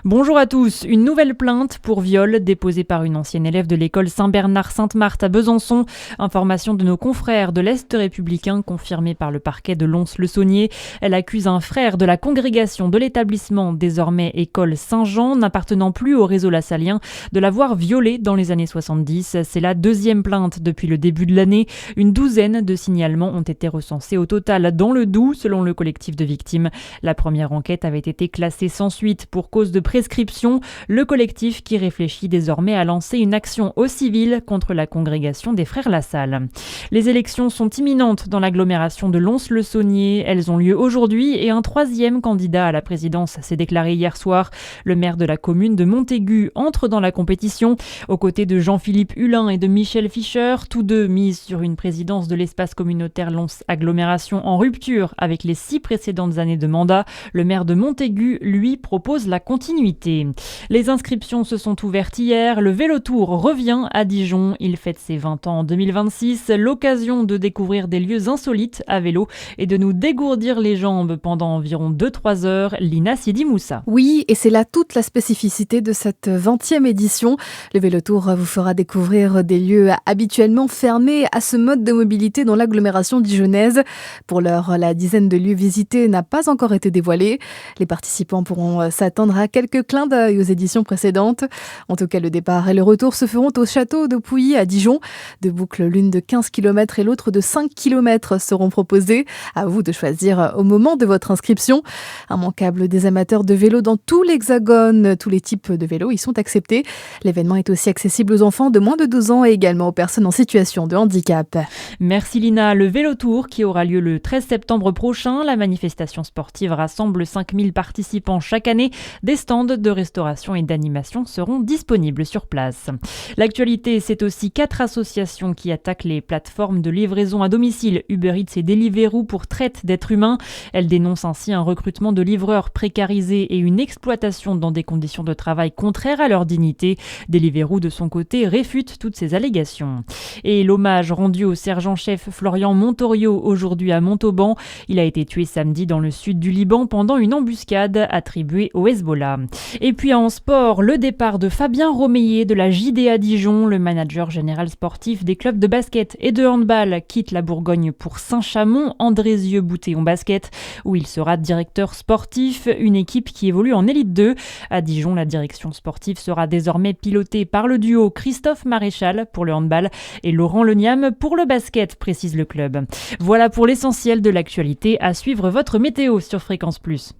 Bonjour à tous. Une nouvelle plainte pour viol déposée par une ancienne élève de l'école Saint-Bernard-Sainte-Marthe à Besançon. Information de nos confrères de l'Est républicain confirmée par le parquet de Lons-le-Saunier. Elle accuse un frère de la congrégation de l'établissement, désormais école Saint-Jean, n'appartenant plus au réseau lassalien, de l'avoir violée dans les années 70. C'est la deuxième plainte depuis le début de l'année. Une douzaine de signalements ont été recensés au total dans le Doubs, selon le collectif de victimes. La première enquête avait été classée sans suite pour cause de prescription. Le collectif qui réfléchit désormais à lancer une action au civil contre la congrégation des frères Lassalle. Les élections sont imminentes dans l'agglomération de Lons-le-Saunier. Elles ont lieu aujourd'hui et un troisième candidat à la présidence s'est déclaré hier soir. Le maire de la commune de Montaigu entre dans la compétition aux côtés de Jean-Philippe Hulin et de Michel Fischer. Tous deux misent sur une présidence de l'espace communautaire Lons Agglomération en rupture avec les 6 précédentes années de mandat. Le maire de Montaigu, lui, propose la continuité. Les inscriptions se sont ouvertes hier. Le Vélotour revient à Dijon. Il fête ses 20 ans en 2026. L'occasion de découvrir des lieux insolites à vélo et de nous dégourdir les jambes pendant environ 2-3 heures. Lina Sidi Moussa. Oui, et c'est là toute la spécificité de cette 20e édition. Le Vélotour vous fera découvrir des lieux habituellement fermés à ce mode de mobilité dans l'agglomération dijonnaise. Pour l'heure, la dizaine de lieux visités n'a pas encore été dévoilée. Les participants pourront s'attendre à quelques clins d'œil aux éditions précédentes. En tout cas, le départ et le retour se feront au château de Pouilly à Dijon. Deux boucles, l'une de 15 km et l'autre de 5 km seront proposées. À vous de choisir au moment de votre inscription. Immanquable des amateurs de vélo dans tout l'Hexagone. Tous les types de vélos y sont acceptés. L'événement est aussi accessible aux enfants de moins de 12 ans et également aux personnes en situation de handicap. Merci Lina. Le Vélotour qui aura lieu le 13 septembre prochain. La manifestation sportive rassemble 5000 participants chaque année. Des stands de restauration et d'animation seront disponibles sur place. L'actualité, c'est aussi 4 associations qui attaquent les plateformes de livraison à domicile, Uber Eats et Deliveroo, pour traite d'êtres humains. Elles dénoncent ainsi un recrutement de livreurs précarisés et une exploitation dans des conditions de travail contraires à leur dignité. Deliveroo, de son côté, réfute toutes ces allégations. Et l'hommage rendu au sergent-chef Florian Montorio aujourd'hui à Montauban. Il a été tué samedi dans le sud du Liban pendant une embuscade attribuée au Hezbollah. Et puis en sport, le départ de Fabien Romeyer de la JDA Dijon, le manager général sportif des clubs de basket et de handball, quitte la Bourgogne pour Saint-Chamond, Andrézieux-Boutéon Basket, où il sera directeur sportif, une équipe qui évolue en Élite 2. À Dijon, la direction sportive sera désormais pilotée par le duo Christophe Maréchal pour le handball et Laurent Leniam pour le basket, précise le club. Voilà pour l'essentiel de l'actualité. À suivre votre météo sur Fréquence Plus.